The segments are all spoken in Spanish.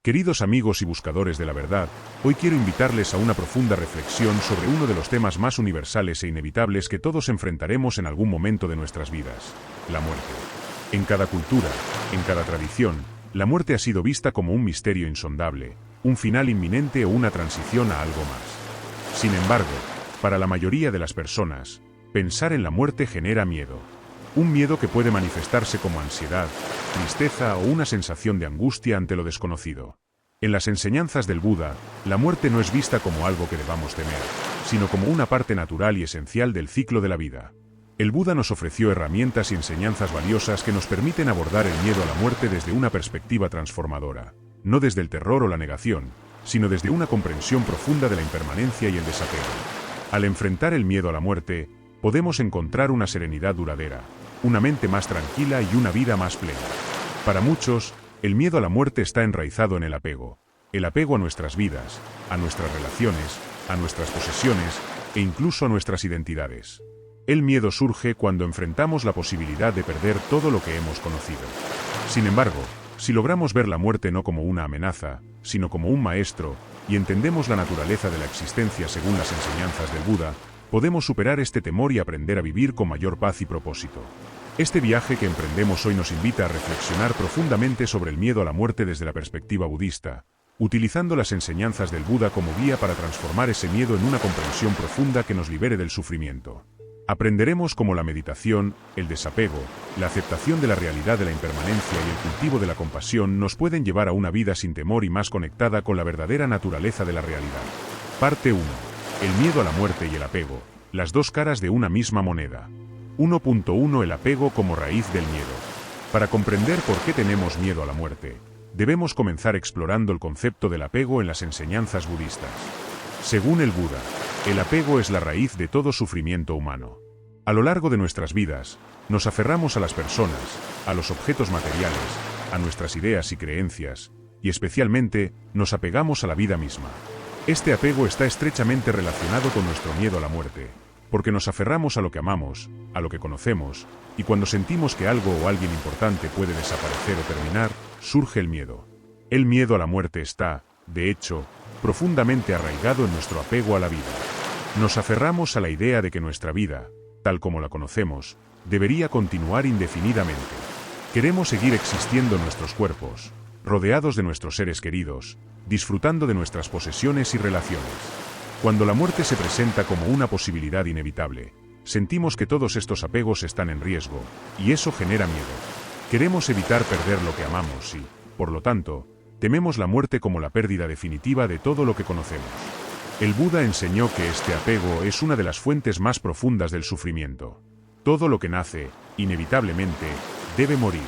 Queridos amigos y buscadores de la verdad, hoy quiero invitarles a una profunda reflexión sobre uno de los temas más universales e inevitables que todos enfrentaremos en algún momento de nuestras vidas: la muerte. En cada cultura, en cada tradición, la muerte ha sido vista como un misterio insondable, un final inminente o una transición a algo más. Sin embargo, para la mayoría de las personas, pensar en la muerte genera miedo. Un miedo que puede manifestarse como ansiedad, tristeza o una sensación de angustia ante lo desconocido. En las enseñanzas del Buda, la muerte no es vista como algo que debamos temer, sino como una parte natural y esencial del ciclo de la vida. El Buda nos ofreció herramientas y enseñanzas valiosas que nos permiten abordar el miedo a la muerte desde una perspectiva transformadora, no desde el terror o la negación, sino desde una comprensión profunda de la impermanencia y el desapego. Al enfrentar el miedo a la muerte, podemos encontrar una serenidad duradera, una mente más tranquila y una vida más plena. Para muchos, el miedo a la muerte está enraizado en el apego a nuestras vidas, a nuestras relaciones, a nuestras posesiones e incluso a nuestras identidades. El miedo surge cuando enfrentamos la posibilidad de perder todo lo que hemos conocido. Sin embargo, si logramos ver la muerte no como una amenaza, sino como un maestro, y entendemos la naturaleza de la existencia según las enseñanzas del Buda, podemos superar este temor y aprender a vivir con mayor paz y propósito. Este viaje que emprendemos hoy nos invita a reflexionar profundamente sobre el miedo a la muerte desde la perspectiva budista, utilizando las enseñanzas del Buda como guía para transformar ese miedo en una comprensión profunda que nos libere del sufrimiento. Aprenderemos cómo la meditación, el desapego, la aceptación de la realidad de la impermanencia y el cultivo de la compasión nos pueden llevar a una vida sin temor y más conectada con la verdadera naturaleza de la realidad. Parte 1. El miedo a la muerte y el apego, las dos caras de una misma moneda. 1.1 El apego como raíz del miedo. Para comprender por qué tenemos miedo a la muerte, debemos comenzar explorando el concepto del apego en las enseñanzas budistas. Según el Buda, el apego es la raíz de todo sufrimiento humano. A lo largo de nuestras vidas, nos aferramos a las personas, a los objetos materiales, a nuestras ideas y creencias, y especialmente, nos apegamos a la vida misma. Este apego está estrechamente relacionado con nuestro miedo a la muerte, porque nos aferramos a lo que amamos, a lo que conocemos, y cuando sentimos que algo o alguien importante puede desaparecer o terminar, surge el miedo. El miedo a la muerte está, de hecho, profundamente arraigado en nuestro apego a la vida. Nos aferramos a la idea de que nuestra vida, tal como la conocemos, debería continuar indefinidamente. Queremos seguir existiendo en nuestros cuerpos, rodeados de nuestros seres queridos, disfrutando de nuestras posesiones y relaciones. Cuando la muerte se presenta como una posibilidad inevitable, sentimos que todos estos apegos están en riesgo, y eso genera miedo. Queremos evitar perder lo que amamos y, por lo tanto, tememos la muerte como la pérdida definitiva de todo lo que conocemos. El Buda enseñó que este apego es una de las fuentes más profundas del sufrimiento. Todo lo que nace, inevitablemente, debe morir.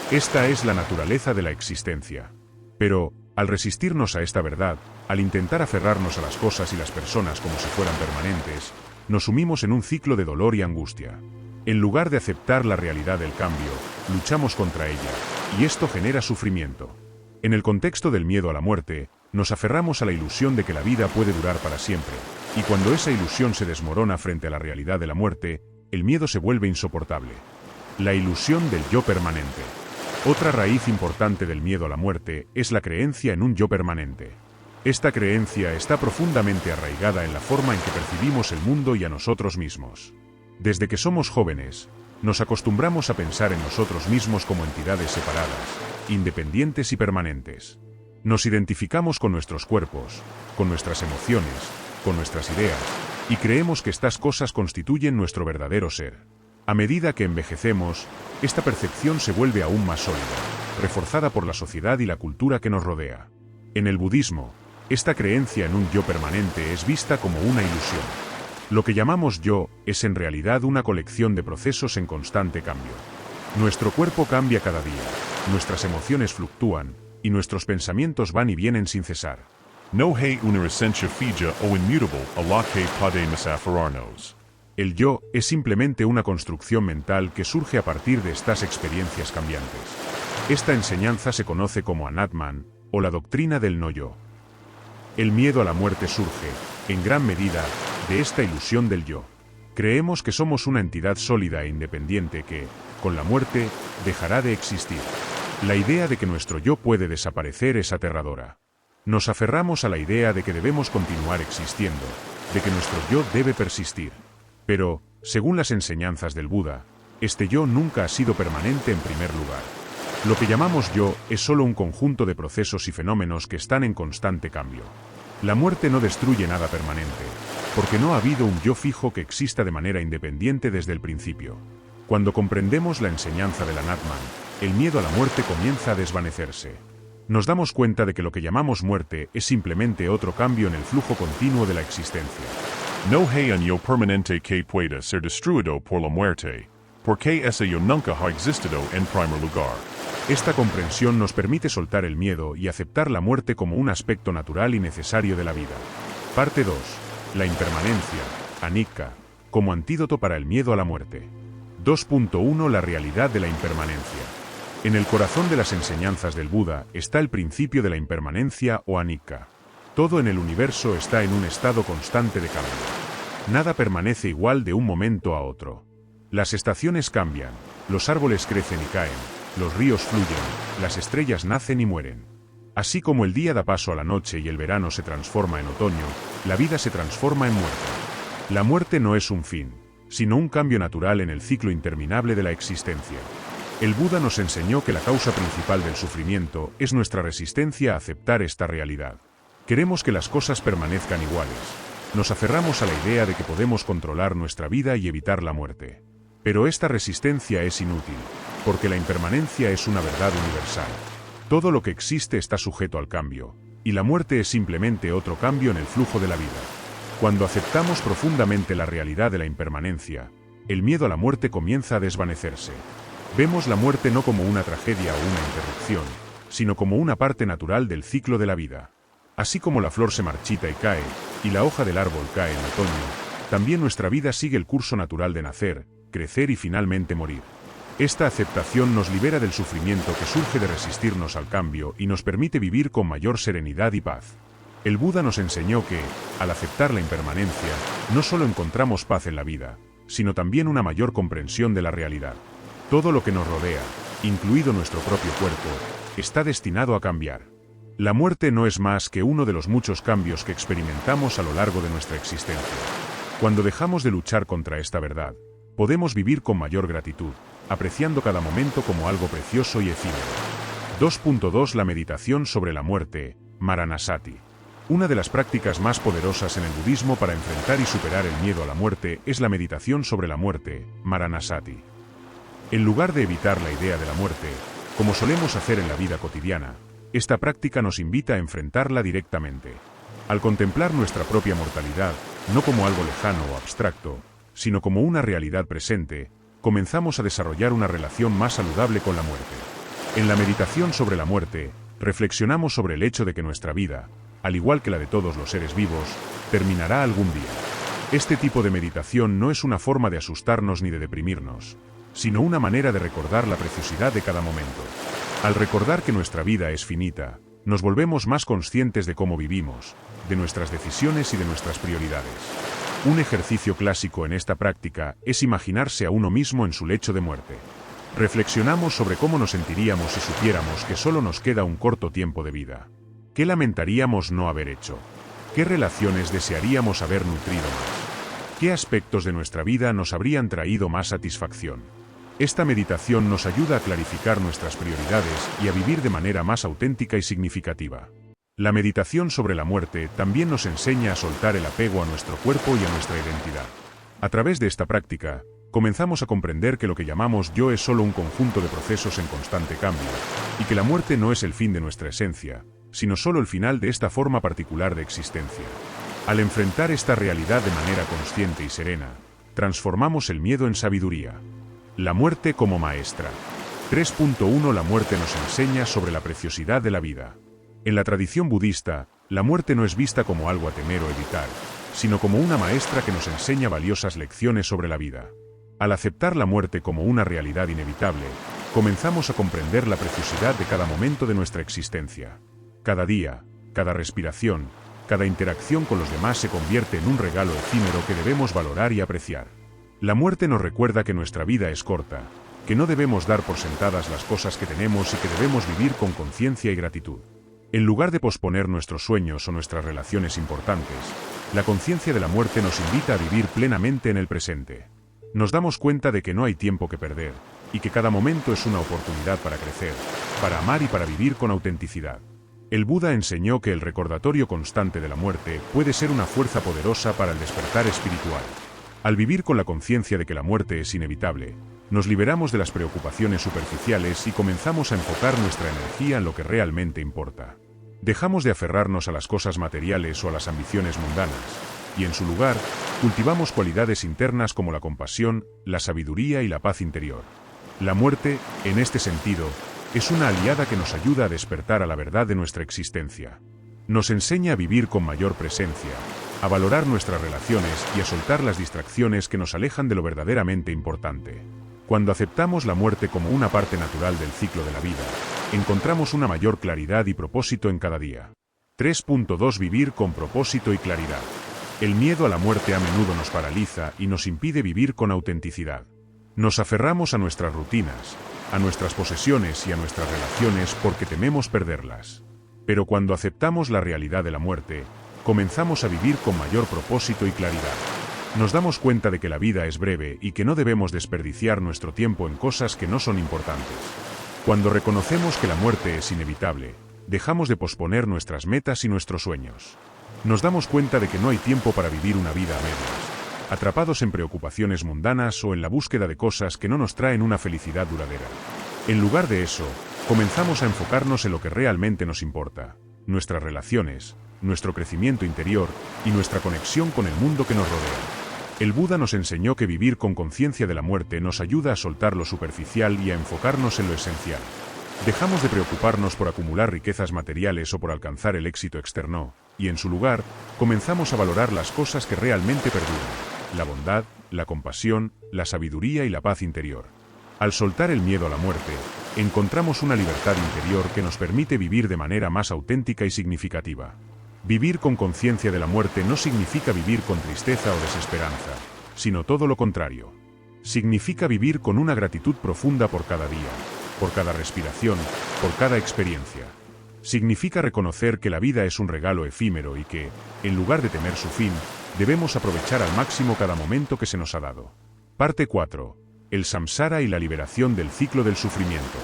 Esta es la naturaleza de la existencia. Pero, al resistirnos a esta verdad, al intentar aferrarnos a las cosas y las personas como si fueran permanentes, nos sumimos en un ciclo de dolor y angustia. En lugar de aceptar la realidad del cambio, luchamos contra ella, y esto genera sufrimiento. En el contexto del miedo a la muerte, nos aferramos a la ilusión de que la vida puede durar para siempre, y cuando esa ilusión se desmorona frente a la realidad de la muerte, el miedo se vuelve insoportable. La ilusión del yo permanente. Otra raíz importante del miedo a la muerte es la creencia en un yo permanente. Esta creencia está profundamente arraigada en la forma en que percibimos el mundo y a nosotros mismos. Desde que somos jóvenes, nos acostumbramos a pensar en nosotros mismos como entidades separadas, independientes y permanentes. Nos identificamos con nuestros cuerpos, con nuestras emociones, con nuestras ideas, y creemos que estas cosas constituyen nuestro verdadero ser. A medida que envejecemos, esta percepción se vuelve aún más sólida, reforzada por la sociedad y la cultura que nos rodea. En el budismo, esta creencia en un yo permanente es vista como una ilusión. Lo que llamamos yo es en realidad una colección de procesos en constante cambio. Nuestro cuerpo cambia cada día, nuestras emociones fluctúan, y nuestros pensamientos van y vienen sin cesar. No hay una esencia fija o inmutable a la que podemos aferrarnos. El yo es simplemente una construcción mental que surge a partir de estas experiencias cambiantes. Esta enseñanza se conoce como Anatman, o la doctrina del no-yo. El miedo a la muerte surge, en gran medida, de esta ilusión del yo. Creemos que somos una entidad sólida e independiente que, con la muerte, dejará de existir. La idea de que nuestro yo puede desaparecer es aterradora. Nos aferramos a la idea de que debemos continuar existiendo, de que nuestro yo debe persistir. Pero, según las enseñanzas del Buda, este yo nunca ha sido permanente en primer lugar. Lo que llamamos yo es solo un conjunto de procesos y fenómenos que están en constante cambio. La muerte no destruye nada permanente, porque no ha habido un yo fijo que exista de manera independiente desde el principio. Cuando comprendemos la enseñanza de la Natman, el miedo a la muerte comienza a desvanecerse. Nos damos cuenta de que lo que llamamos muerte es simplemente otro cambio en el flujo continuo de la existencia. No hay un yo permanente que pueda ser destruido por la muerte, porque ese yo nunca ha existido en primer lugar. Esta comprensión nos permite soltar el miedo y aceptar la muerte como un aspecto natural y necesario de la vida. Parte 2. La impermanencia, anicca, como antídoto para el miedo a la muerte. 2.1 La realidad de la impermanencia. En el corazón de las enseñanzas del Buda está el principio de la impermanencia o anicca. Todo en el universo está en un estado constante de cambio. Nada permanece igual de un momento a otro. Las estaciones cambian, los árboles crecen y caen, los ríos fluyen, las estrellas nacen y mueren. Así como el día da paso a la noche y el verano se transforma en otoño, la vida se transforma en muerte. La muerte no es un fin, sino un cambio natural en el ciclo interminable de la existencia. El Buda nos enseñó que la causa principal del sufrimiento es nuestra resistencia a aceptar esta realidad. Queremos que las cosas permanezcan iguales. Nos aferramos a la idea de que podemos controlar nuestra vida y evitar la muerte. Pero esta resistencia es inútil, porque la impermanencia es una verdad universal. Todo lo que existe está sujeto al cambio, y la muerte es simplemente otro cambio en el flujo de la vida. Cuando aceptamos profundamente la realidad de la impermanencia, el miedo a la muerte comienza a desvanecerse. Vemos la muerte no como una tragedia o una interrupción, sino como una parte natural del ciclo de la vida. Así como la flor se marchita y cae, y la hoja del árbol cae en otoño, también nuestra vida sigue el curso natural de nacer, crecer y finalmente morir. Esta aceptación nos libera del sufrimiento que surge de resistirnos al cambio y nos permite vivir con mayor serenidad y paz. El Buda nos enseñó que, al aceptar la impermanencia, no solo encontramos paz en la vida, sino también una mayor comprensión de la realidad. Todo lo que nos rodea, incluido nuestro propio cuerpo, está destinado a cambiar. La muerte no es más que uno de los muchos cambios que experimentamos a lo largo de nuestra existencia. Cuando dejamos de luchar contra esta verdad, podemos vivir con mayor gratitud, apreciando cada momento como algo precioso y efímero. 2.2 La meditación sobre la muerte, Maranasati. Una de las prácticas más poderosas en el budismo para enfrentar y superar el miedo a la muerte es la meditación sobre la muerte, Maranasati. En lugar de evitar la idea de la muerte, como solemos hacer en la vida cotidiana, esta práctica nos invita a enfrentarla directamente. Al contemplar nuestra propia mortalidad, no como algo lejano o abstracto, sino como una realidad presente, comenzamos a desarrollar una relación más saludable con la muerte. En la meditación sobre la muerte, reflexionamos sobre el hecho de que nuestra vida, al igual que la de todos los seres vivos, terminará algún día. Este tipo de meditación no es una forma de asustarnos ni de deprimirnos, sino una manera de recordar la preciosidad de cada momento. Al recordar que nuestra vida es finita, nos volvemos más conscientes de cómo vivimos, de nuestras decisiones y de nuestras prioridades. Un ejercicio clásico en esta práctica es imaginarse a uno mismo en su lecho de muerte. Reflexionamos sobre cómo nos sentiríamos si supiéramos que solo nos queda un corto tiempo de vida. ¿Qué lamentaríamos no haber hecho? ¿Qué relaciones desearíamos haber nutrido más? ¿Qué aspectos de nuestra vida nos habrían traído más satisfacción? Esta meditación nos ayuda a clarificar nuestras prioridades y a vivir de manera más auténtica y significativa. La meditación sobre la muerte también nos enseña a soltar el apego a nuestro cuerpo y a nuestra identidad. A través de esta práctica, comenzamos a comprender que lo que llamamos yo es solo un conjunto de procesos en constante cambio, y que la muerte no es el fin de nuestra esencia, sino solo el final de esta forma particular de existencia. Al enfrentar esta realidad de manera consciente y serena, transformamos el miedo en sabiduría. La muerte como maestra. 3.1 La muerte nos enseña sobre la preciosidad de la vida. En la tradición budista, la muerte no es vista como algo a temer o evitar, sino como una maestra que nos enseña valiosas lecciones sobre la vida. Al aceptar la muerte como una realidad inevitable, comenzamos a comprender la preciosidad de cada momento de nuestra existencia. Cada día, cada respiración, cada interacción con los demás se convierte en un regalo efímero que debemos valorar y apreciar. La muerte nos recuerda que nuestra vida es corta, que no debemos dar por sentadas las cosas que tenemos y que debemos vivir con conciencia y gratitud. En lugar de posponer nuestros sueños o nuestras relaciones importantes, la conciencia de la muerte nos invita a vivir plenamente en el presente. Nos damos cuenta de que no hay tiempo que perder, y que cada momento es una oportunidad para crecer, para amar y para vivir con autenticidad. El Buda enseñó que el recordatorio constante de la muerte puede ser una fuerza poderosa para el despertar espiritual. Al vivir con la conciencia de que la muerte es inevitable, nos liberamos de las preocupaciones superficiales y comenzamos a enfocar nuestra energía en lo que realmente importa. Dejamos de aferrarnos a las cosas materiales o a las ambiciones mundanas, y en su lugar, cultivamos cualidades internas como la compasión, la sabiduría y la paz interior. La muerte, en este sentido, es una aliada que nos ayuda a despertar a la verdad de nuestra existencia. Nos enseña a vivir con mayor presencia, a valorar nuestras relaciones y a soltar las distracciones que nos alejan de lo verdaderamente importante. Cuando aceptamos la muerte como una parte natural del ciclo de la vida, encontramos una mayor claridad y propósito en cada día. 3.2 Vivir con propósito y claridad. El miedo a la muerte a menudo nos paraliza y nos impide vivir con autenticidad. Nos aferramos a nuestras rutinas, a nuestras posesiones y a nuestras relaciones porque tememos perderlas. Pero cuando aceptamos la realidad de la muerte, comenzamos a vivir con mayor propósito y claridad. Nos damos cuenta de que la vida es breve y que no debemos desperdiciar nuestro tiempo en cosas que no son importantes. Cuando reconocemos que la muerte es inevitable, dejamos de posponer nuestras metas y nuestros sueños. Nos damos cuenta de que no hay tiempo para vivir una vida a medias, atrapados en preocupaciones mundanas o en la búsqueda de cosas que no nos traen una felicidad duradera. En lugar de eso, comenzamos a enfocarnos en lo que realmente nos importa: nuestras relaciones, nuestro crecimiento interior y nuestra conexión con el mundo que nos rodea. El Buda nos enseñó que vivir con conciencia de la muerte nos ayuda a soltar lo superficial y a enfocarnos en lo esencial. Dejamos de preocuparnos por acumular riquezas materiales o por alcanzar el éxito externo, y en su lugar, comenzamos a valorar las cosas que realmente perduran: la bondad, la compasión, la sabiduría y la paz interior. Al soltar el miedo a la muerte, encontramos una libertad interior que nos permite vivir de manera más auténtica y significativa. Vivir con conciencia de la muerte no significa vivir con tristeza o desesperanza, sino todo lo contrario. Significa vivir con una gratitud profunda por cada día, por cada respiración, por cada experiencia. Significa reconocer que la vida es un regalo efímero y que, en lugar de temer su fin, debemos aprovechar al máximo cada momento que se nos ha dado. Parte 4. El samsara y la liberación del ciclo del sufrimiento.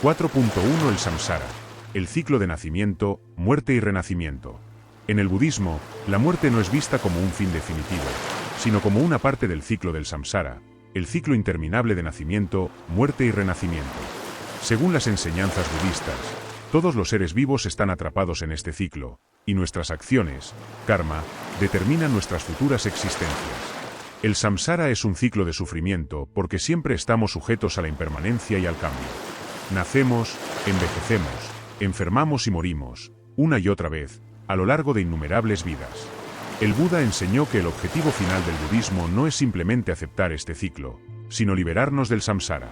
4.1 El samsara. El ciclo de nacimiento, muerte y renacimiento. En el budismo, la muerte no es vista como un fin definitivo, sino como una parte del ciclo del samsara, el ciclo interminable de nacimiento, muerte y renacimiento. Según las enseñanzas budistas, todos los seres vivos están atrapados en este ciclo, y nuestras acciones, karma, determinan nuestras futuras existencias. El samsara es un ciclo de sufrimiento porque siempre estamos sujetos a la impermanencia y al cambio. Nacemos, envejecemos, enfermamos y morimos, una y otra vez, a lo largo de innumerables vidas. El Buda enseñó que el objetivo final del budismo no es simplemente aceptar este ciclo, sino liberarnos del samsara.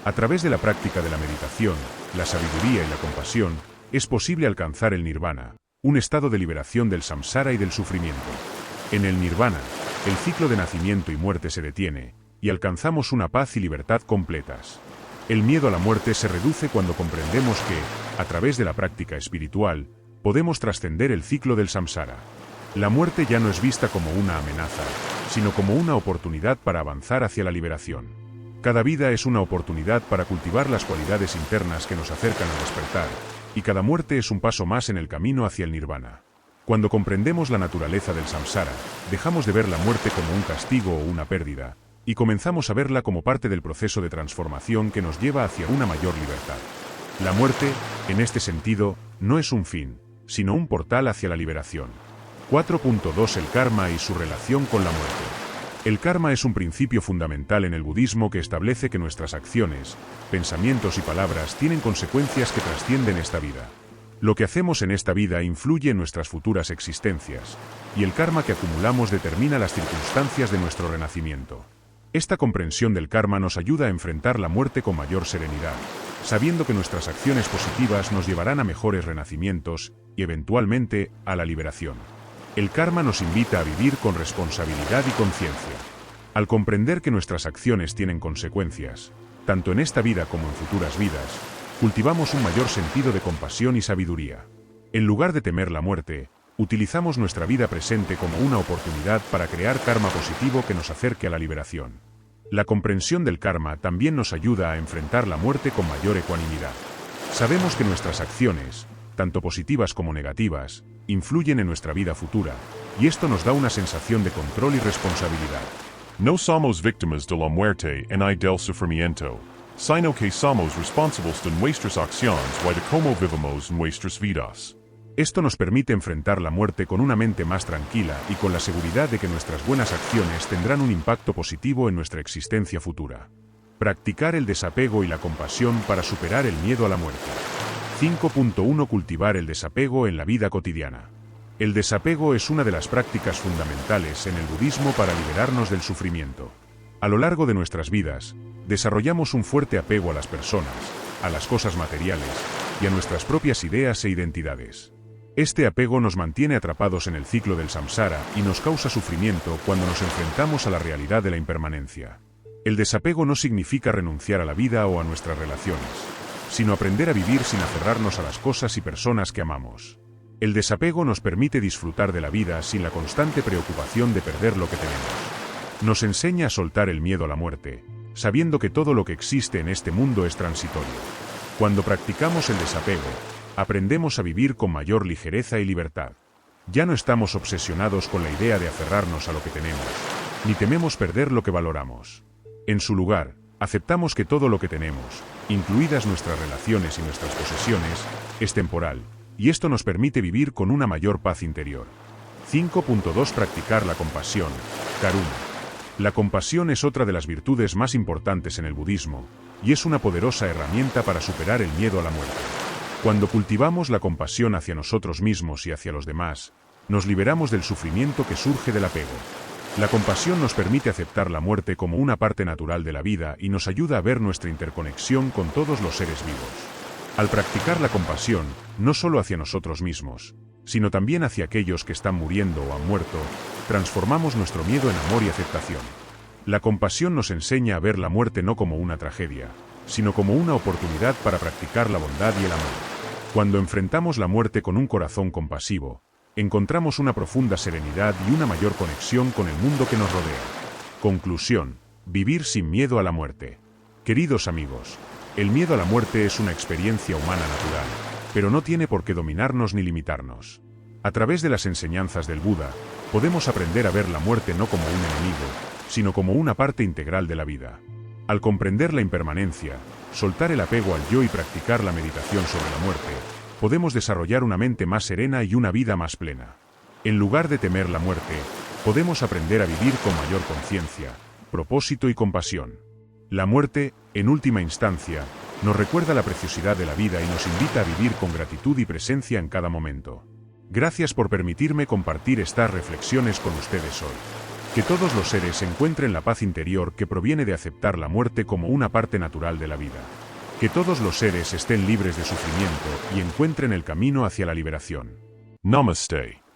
A través de la práctica de la meditación, la sabiduría y la compasión, es posible alcanzar el nirvana, un estado de liberación del samsara y del sufrimiento. En el nirvana, el ciclo de nacimiento y muerte se detiene, y alcanzamos una paz y libertad completas. El miedo a la muerte se reduce cuando comprendemos que, a través de la práctica espiritual, podemos trascender el ciclo del samsara. La muerte ya no es vista como una amenaza, sino como una oportunidad para avanzar hacia la liberación. Cada vida es una oportunidad para cultivar las cualidades internas que nos acercan al despertar, y cada muerte es un paso más en el camino hacia el nirvana. Cuando comprendemos la naturaleza del samsara, dejamos de ver la muerte como un castigo o una pérdida, y comenzamos a verla como parte del proceso de transformación que nos lleva hacia una mayor libertad. La muerte, en este sentido, no es un fin, sino un portal hacia la liberación. 4.2 El karma y su relación con la muerte. El karma es un principio fundamental en el budismo que establece que nuestras acciones, pensamientos y palabras tienen consecuencias que trascienden esta vida. Lo que hacemos en esta vida influye en nuestras futuras existencias, y el karma que acumulamos determina las circunstancias de nuestro renacimiento. Esta comprensión del karma nos ayuda a enfrentar la muerte con mayor serenidad, sabiendo que nuestras acciones positivas nos llevarán a mejores renacimientos y, eventualmente, a la liberación. El karma nos invita a vivir con responsabilidad y conciencia. Al comprender que nuestras acciones tienen consecuencias, tanto en esta vida como en futuras vidas, cultivamos un mayor sentido de compasión y sabiduría. En lugar de temer la muerte, utilizamos nuestra vida presente como una oportunidad para crear karma positivo que nos acerque a la liberación. La comprensión del karma también nos ayuda a enfrentar la muerte con mayor ecuanimidad. Sabemos que nuestras acciones, tanto positivas como negativas, influyen en nuestra vida futura, y esto nos da una sensación de control y responsabilidad. No somos víctimas de la muerte ni del sufrimiento, sino que somos responsables de nuestras acciones y de cómo vivimos nuestras vidas. Esto nos permite enfrentar la muerte con una mente más tranquila y con la seguridad de que nuestras buenas acciones tendrán un impacto positivo en nuestra existencia futura. Practicar el desapego y la compasión para superar el miedo a la muerte. 5.1 Cultivar el desapego en la vida cotidiana. El desapego es una de las prácticas fundamentales en el budismo para liberarnos del sufrimiento. A lo largo de nuestras vidas, desarrollamos un fuerte apego a las personas, a las cosas materiales y a nuestras propias ideas e identidades. Este apego nos mantiene atrapados en el ciclo del samsara y nos causa sufrimiento cuando nos enfrentamos a la realidad de la impermanencia. El desapego no significa renunciar a la vida o a nuestras relaciones, sino aprender a vivir sin aferrarnos a las cosas y personas que amamos. El desapego nos permite disfrutar de la vida sin la constante preocupación de perder lo que tenemos. Nos enseña a soltar el miedo a la muerte, sabiendo que todo lo que existe en este mundo es transitorio. Cuando practicamos el desapego, aprendemos a vivir con mayor ligereza y libertad. Ya no estamos obsesionados con la idea de aferrarnos a lo que tenemos, ni tememos perder lo que valoramos. En su lugar, aceptamos que todo lo que tenemos, incluidas nuestras relaciones y nuestras posesiones, es temporal, y esto nos permite vivir con una mayor paz interior. 5.2 Practicar la compasión, karuna. La compasión es otra de las virtudes más importantes en el budismo, y es una poderosa herramienta para superar el miedo a la muerte. Cuando cultivamos la compasión hacia nosotros mismos y hacia los demás, nos liberamos del sufrimiento que surge del apego. La compasión nos permite aceptar la muerte como una parte natural de la vida y nos ayuda a ver nuestra interconexión con todos los seres vivos. Al practicar la compasión, no solo hacia nosotros mismos, sino también hacia aquellos que están muriendo o han muerto, transformamos nuestro miedo en amor y aceptación. La compasión nos enseña a ver la muerte no como una tragedia, sino como una oportunidad para practicar la bondad y el amor. Cuando enfrentamos la muerte con un corazón compasivo, encontramos una profunda serenidad y una mayor conexión con el mundo que nos rodea. Conclusión: vivir sin miedo a la muerte. Queridos amigos, el miedo a la muerte es una experiencia humana natural, pero no tiene por qué dominarnos ni limitarnos. A través de las enseñanzas del Buda, podemos aprender a ver la muerte no como un enemigo, sino como una parte integral de la vida. Al comprender la impermanencia, soltar el apego al yo y practicar la meditación sobre la muerte, podemos desarrollar una mente más serena y una vida más plena. En lugar de temer la muerte, podemos aprender a vivir con mayor conciencia, propósito y compasión. La muerte, en última instancia, nos recuerda la preciosidad de la vida y nos invita a vivir con gratitud y presencia en cada momento. Gracias por permitirme compartir estas reflexiones con ustedes hoy. Que todos los seres encuentren la paz interior que proviene de aceptar la muerte como una parte natural de la vida. Que todos los seres estén libres de sufrimiento y encuentren el camino hacia la liberación. Namaste.